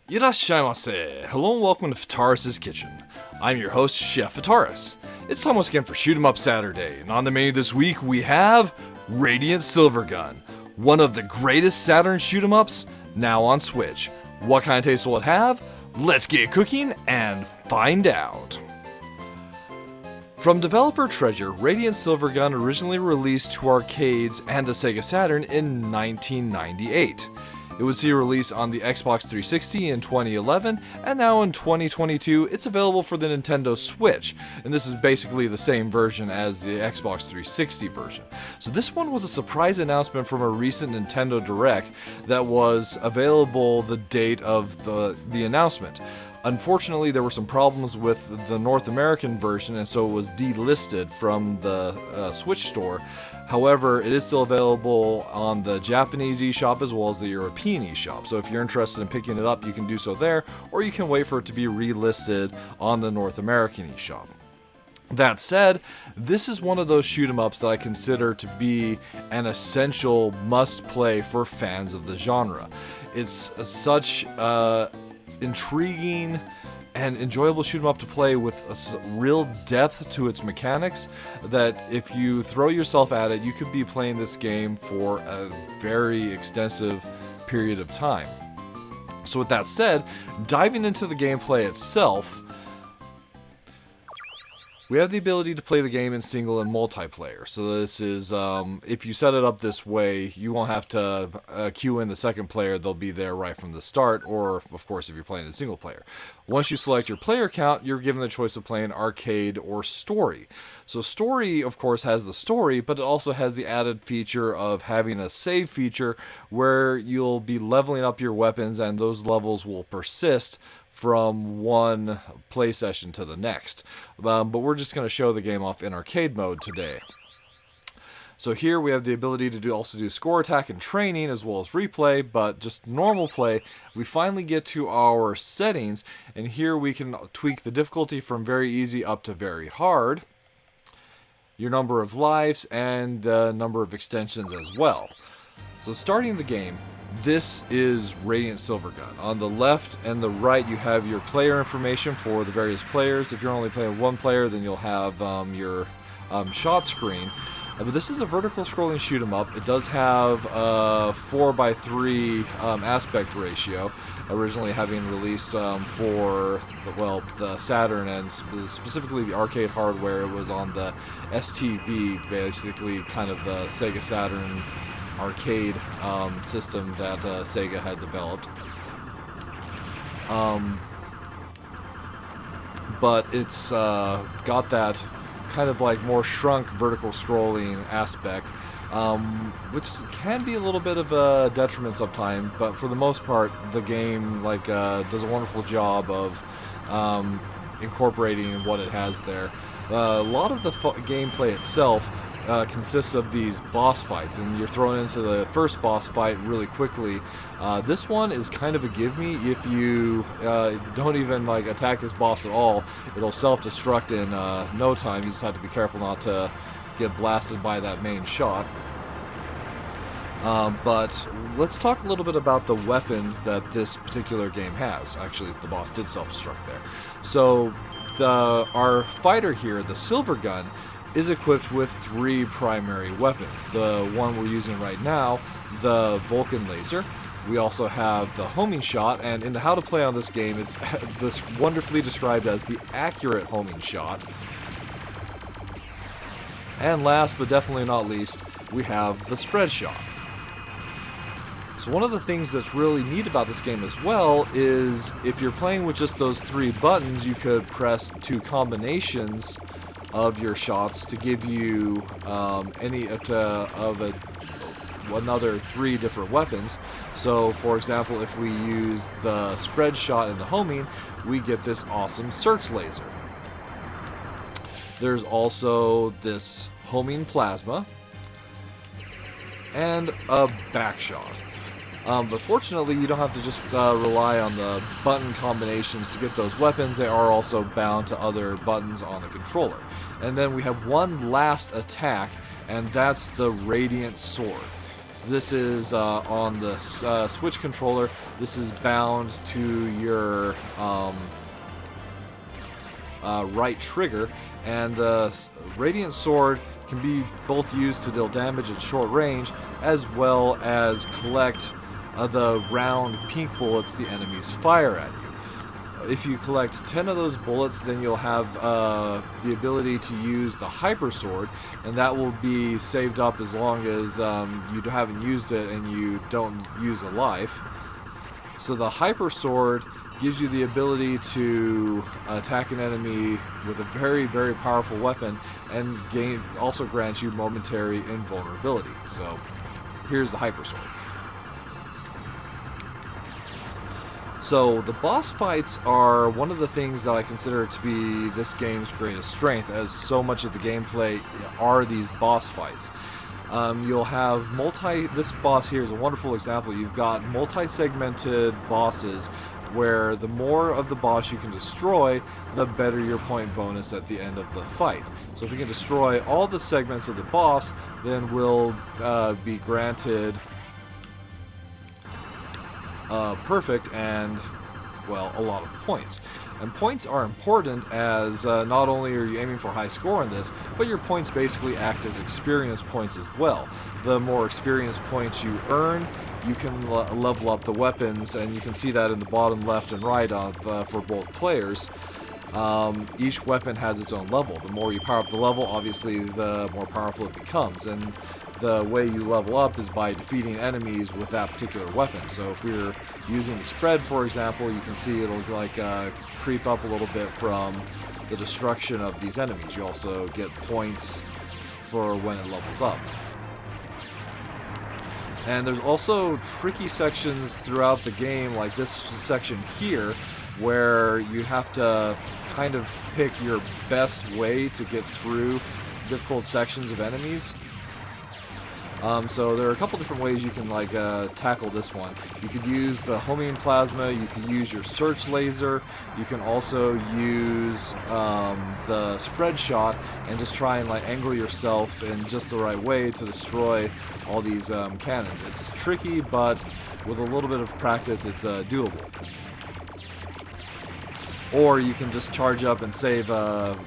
Irashaimase! Hello and welcome to Fataris' Kitchen. I'm your host, Chef Fataris. It's time once again for Shoot 'em Up Saturday, and on the menu this week we have Radiant Silvergun, one of the greatest Saturn shoot 'em ups, now on Switch. What kind of taste will it have? Let's get cooking and find out. From developer Treasure, Radiant Silvergun originally released to arcades and the Sega Saturn in 1998. It was released on the Xbox 360 in 2011, and now in 2022, it's available for the Nintendo Switch, and this is basically the same version as the Xbox 360 version. So this one was a surprise announcement from a recent Nintendo Direct that was available the date of the announcement. Unfortunately, there were some problems with the North American version, and so it was delisted from the Switch store. However, it is still available on the Japanese eShop as well as the European eShop. So if you're interested in picking it up, you can do so there, or you can wait for it to be relisted on the North American eShop. That said, this is one of those shoot 'em ups that I consider to be an essential must-play for fans of the genre. It's such intriguing and enjoyable shoot 'em up to play with a real depth to its mechanics that if you throw yourself at it, you could be playing this game for a very extensive period of time. So with that said, diving into the gameplay itself, we have the ability to play the game in single and multiplayer. So this is, if you set it up this way, you won't have to queue in the second player. They'll be there right from the start, or, of course, if you're playing in single player. Once you select your player count, you're given the choice of playing arcade or story. So story, of course, has the story, but it also has the added feature of having a save feature where you'll be leveling up your weapons, and those levels will persist from one play session to the next. But we're just going to show the game off in arcade mode today. So here we have the ability to also do score attack and training as well as replay, but just normal play. We finally get to our settings, and here we can tweak the difficulty from very easy up to very hard, your number of lives, and the number of extensions as well. So starting the game, this is Radiant Silvergun. On the left and the right, you have your player information for the various players. If you're only playing one player, then you'll have your shot screen. But this is a vertical scrolling shoot 'em up. It does have a 4:3 aspect ratio, originally having released for the Saturn and specifically the arcade hardware. It was on the STV, basically kind of the Sega Saturn arcade system that Sega had developed. But it's got that kind of like more shrunk vertical scrolling aspect, which can be a little bit of a detriment sometimes, but for the most part the game does a wonderful job of incorporating what it has there. A lot of the gameplay itself consists of these boss fights, and you're thrown into the first boss fight really quickly. This one is kind of a give me. If you don't even attack this boss at all, it'll self-destruct in no time. You just have to be careful not to get blasted by that main shot. But let's talk a little bit about the weapons that this particular game has. Actually, the boss did self-destruct there. So our fighter here, the Silvergun, is equipped with 3 primary weapons. The one we're using right now, the Vulcan laser. We also have the homing shot, and in the how to play on this game, it's this wonderfully described as the accurate homing shot. And last but definitely not least, we have the spread shot. So one of the things that's really neat about this game as well is if you're playing with just those 3 buttons, you could press 2 combinations of your shots to give you another 3 different weapons. So for example, if we use the spread shot and the homing, we get this awesome search laser. There's also this homing plasma and a back shot. But fortunately, you don't have to just rely on the button combinations to get those weapons. They are also bound to other buttons on the controller. And then we have one last attack, and that's the Radiant Sword. So this is on the Switch controller. This is bound to your right trigger, and the Radiant Sword can be both used to deal damage at short range, as well as collect the round pink bullets the enemies fire at you. If you collect 10 of those bullets, then you'll have the ability to use the Hyper Sword, and that will be saved up as long as you haven't used it and you don't use a life. So the Hyper Sword gives you the ability to attack an enemy with a very, very powerful weapon, and also grants you momentary invulnerability. So here's the Hyper Sword. So the boss fights are one of the things that I consider to be this game's greatest strength, as so much of the gameplay are these boss fights. You'll have this boss here is a wonderful example. You've got multi-segmented bosses where the more of the boss you can destroy, the better your point bonus at the end of the fight. So if you can destroy all the segments of the boss, then we'll be granted perfect and, well, a lot of points. And points are important, as not only are you aiming for a high score in this, but your points basically act as experience points as well. The more experience points you earn, you can level up the weapons, and you can see that in the bottom left and right for both players. Each weapon has its own level. The more you power up the level, obviously the more powerful it becomes, and the way you level up is by defeating enemies with that particular weapon. So if you're using the spread, for example, you can see it'll creep up a little bit from the destruction of these enemies. You also get points for when it levels up. And there's also tricky sections throughout the game, like this section here, where you have to kind of pick your best way to get through difficult sections of enemies. So there are a couple different ways you can tackle this one. You could use the homing plasma, you could use your search laser, you can also use the spread shot and just try and angle yourself in just the right way to destroy all these cannons. It's tricky, but with a little bit of practice it's doable. Or you can just charge up and save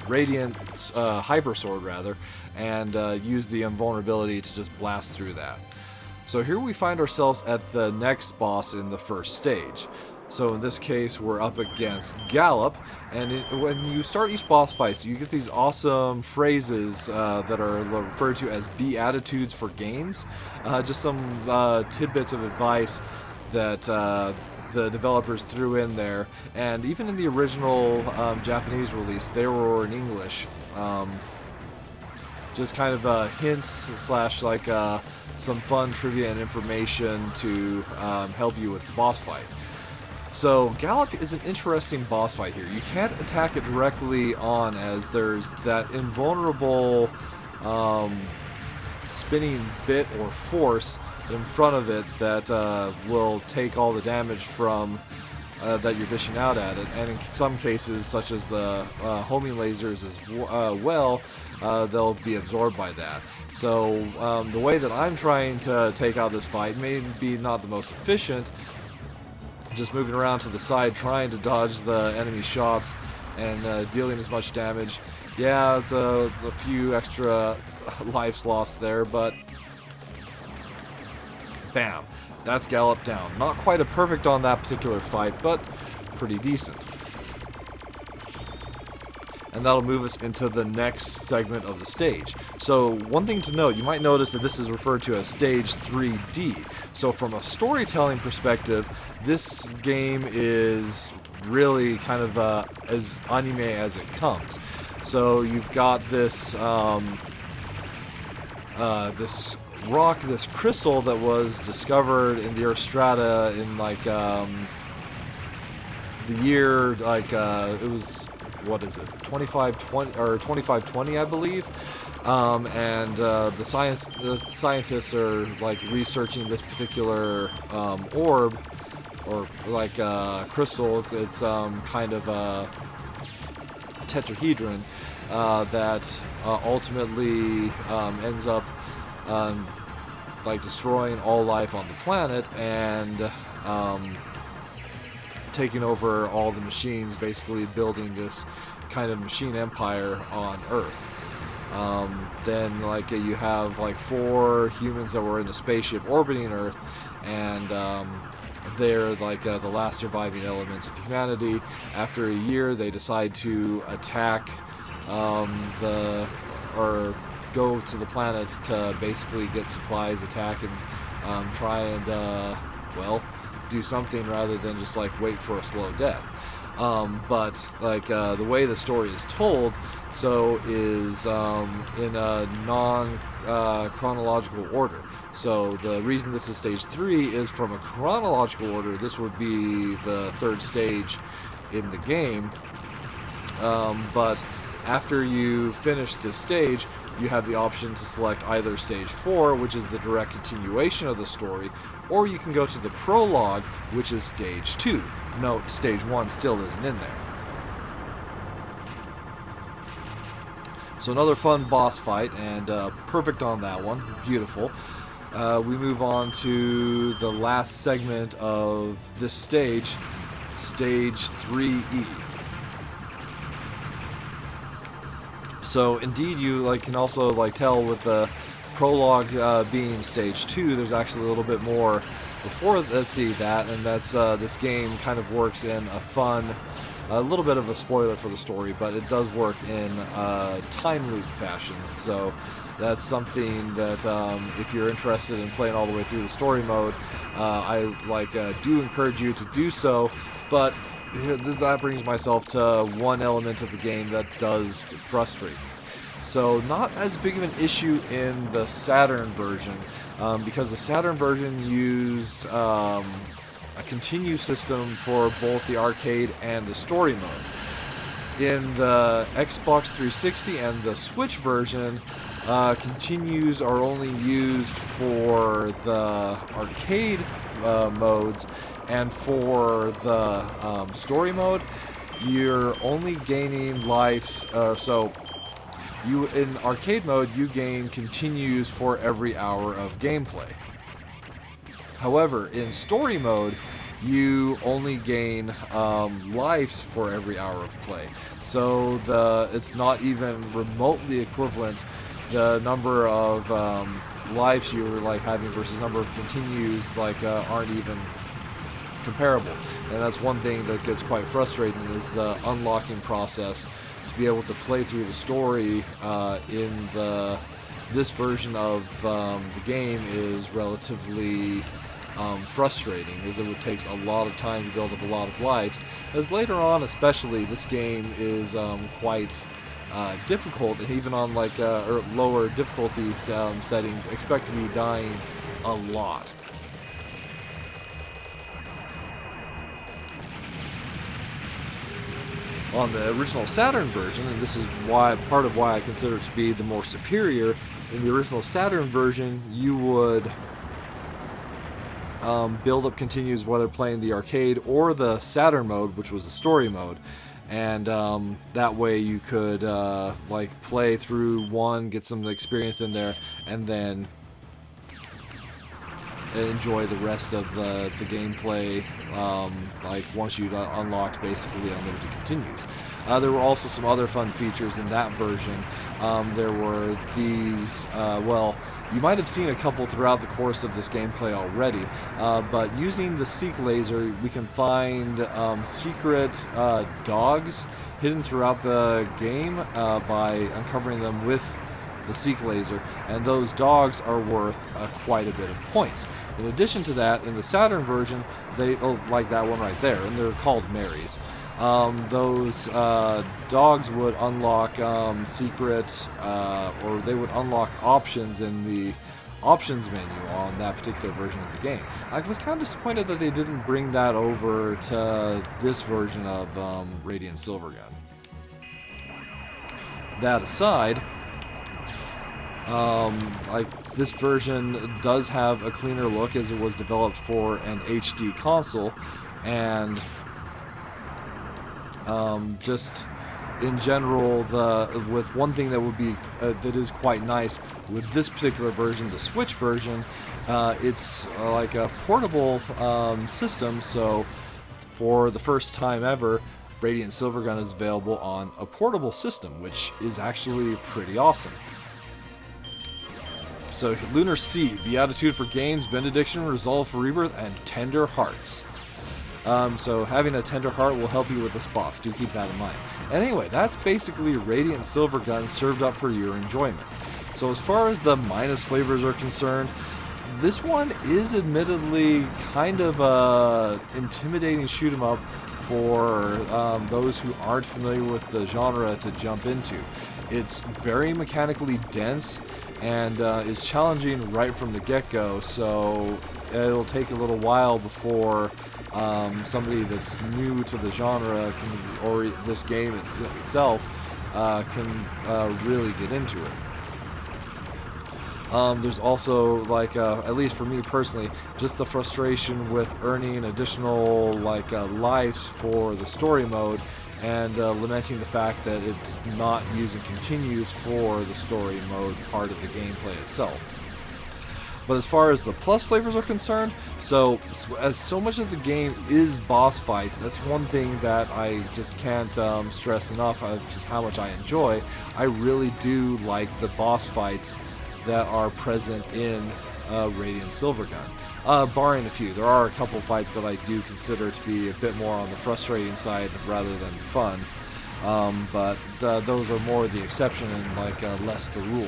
Radiant Hyper Sword rather, and use the invulnerability to just blast through that. So here we find ourselves at the next boss in the first stage. So in this case we're up against Gallop, and when you start each boss fight, you get these awesome phrases that are referred to as Beatitudes for gains. Just some tidbits of advice that the developers threw in there, and even in the original Japanese release they were in English. Just kind of hints slash some fun trivia and information to help you with the boss fight. So Gallop is an interesting boss fight here. You can't attack it directly on, as there's that invulnerable spinning bit or force in front of it that will take all the damage from that you're dishing out at it, and in some cases, such as the homing lasers as well, they'll be absorbed by that. So the way that I'm trying to take out this fight may be not the most efficient, just moving around to the side trying to dodge the enemy shots and dealing as much damage. Yeah, it's a few extra lives lost there, but bam, that's Gallop down. Not quite a perfect on that particular fight, but pretty decent. And that'll move us into the next segment of the stage. So one thing to note, you might notice that this is referred to as Stage 3D. So from a storytelling perspective, this game is really kind of as anime as it comes. So you've got this this rock, this crystal that was discovered in the Earth strata in the year it was, what is it, 2520 or 2520, I believe. And the scientists are researching this particular orb or crystal. It's kind of a tetrahedron that ultimately ends up like destroying all life on the planet and taking over all the machines, basically building this kind of machine empire on Earth. Then like you have like 4 humans that were in a spaceship orbiting Earth, and they're like the last surviving elements of humanity. After a year, they decide to attack or go to the planet to basically get supplies, attack, and try and well, do something rather than just like wait for a slow death. But like the way the story is told, so is in a non-chronological order. So the reason this is stage 3 is from a chronological order. This would be the 3rd stage in the game. But after you finish this stage, you have the option to select either stage 4, which is the direct continuation of the story, or you can go to the prologue, which is stage 2. Note, stage 1 still isn't in there. So another fun boss fight, and perfect on that one. Beautiful. We move on to the last segment of this stage, stage 3E. So indeed, you like can also like tell with the prologue being stage 2, there's actually a little bit more before. Let's see that, and that's this game kind of works in a fun, a little bit of a spoiler for the story, but it does work in time loop fashion. So that's something that if you're interested in playing all the way through the story mode, I do encourage you to do so. But that brings myself to one element of the game that does frustrate me. So not as big of an issue in the Saturn version, because the Saturn version used a continue system for both the arcade and the story mode. In the Xbox 360 and the Switch version, continues are only used for the arcade modes, and for the story mode, you're only gaining lives. So you in arcade mode, you gain continues for every hour of gameplay. However, in story mode, you only gain lives for every hour of play. So it's not even remotely equivalent. The number of lives you're like having versus number of continues aren't even comparable. And that's one thing that gets quite frustrating, is the unlocking process to be able to play through the story in this version of the game is relatively frustrating, as it takes a lot of time to build up a lot of lives, as later on especially this game is quite difficult, and even on lower difficulty settings expect to be dying a lot. On the original Saturn version, and this is part of why I consider it to be the more superior, in the original Saturn version you would build up continues whether playing the arcade or the Saturn mode, which was the story mode, and that way you could play through one, get some experience in there, and then enjoy the rest of the gameplay once you'd unlocked basically unlimited continues. There were also some other fun features in that version. There were these, you might have seen a couple throughout the course of this gameplay already, but using the Seek laser, we can find secret dogs hidden throughout the game by uncovering them with the Seek laser, and those dogs are worth quite a bit of points. In addition to that, in the Saturn version, like that one right there, and they're called Marys. Those dogs would unlock secret, or they would unlock options in the options menu on that particular version of the game. I was kind of disappointed that they didn't bring that over to this version of Radiant Silvergun. That aside, this version does have a cleaner look, as it was developed for an HD console, and just in general, with one thing that would be that is quite nice with this particular version, the Switch version, it's like a portable system. So for the first time ever, Radiant Silvergun is available on a portable system, which is actually pretty awesome. So Lunar Sea, Beatitude for Gains, Benediction, Resolve for Rebirth, and Tender Hearts. So having a tender heart will help you with this boss. Do keep that in mind. And anyway, that's basically Radiant Silvergun served up for your enjoyment. So as far as the minus flavors are concerned, this one is admittedly kind of a intimidating shoot 'em up for those who aren't familiar with the genre to jump into. It's very mechanically dense and is challenging right from the get-go, so it'll take a little while before somebody that's new to the genre or this game itself can really get into it. There's also, like, at least for me personally, just the frustration with earning additional lives for the story mode, and lamenting the fact that it's not using continues for the story mode part of the gameplay itself. But as far as the plus flavors are concerned, so much of the game is boss fights. That's one thing that I just can't stress enough of just how much I enjoy. I really do like the boss fights that are present in Radiant Silvergun. Barring a few. There are a couple fights that I do consider to be a bit more on the frustrating side rather than fun. But those are more the exception and less the rule.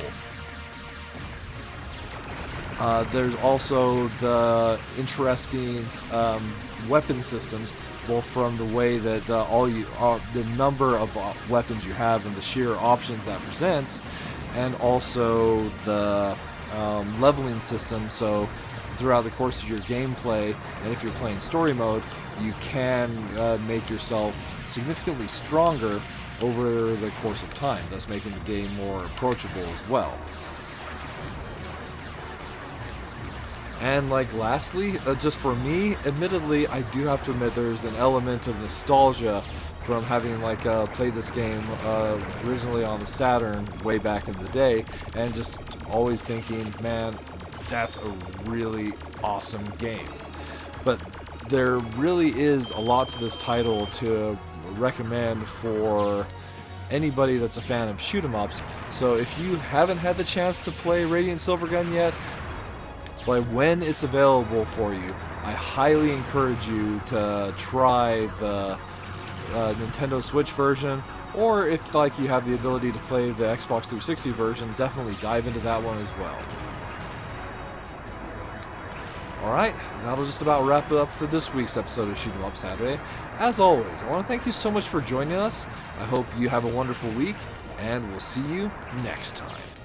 There's also the interesting weapon systems, both from the way that the number of weapons you have and the sheer options that presents, and also the leveling system. So throughout the course of your gameplay, and if you're playing story mode, you can make yourself significantly stronger over the course of time, thus making the game more approachable as well. And lastly, just for me, admittedly, I do have to admit there's an element of nostalgia from having played this game originally on the Saturn way back in the day, and just always thinking, man, that's a really awesome game. But there really is a lot to this title to recommend for anybody that's a fan of shoot 'em ups. So if you haven't had the chance to play Radiant Silvergun yet, when it's available for you, I highly encourage you to try the Nintendo Switch version, or if you have the ability to play the Xbox 360 version, definitely dive into that one as well. Alright, that'll just about wrap it up for this week's episode of Shoot 'em Up Saturday. As always, I want to thank you so much for joining us. I hope you have a wonderful week, and we'll see you next time.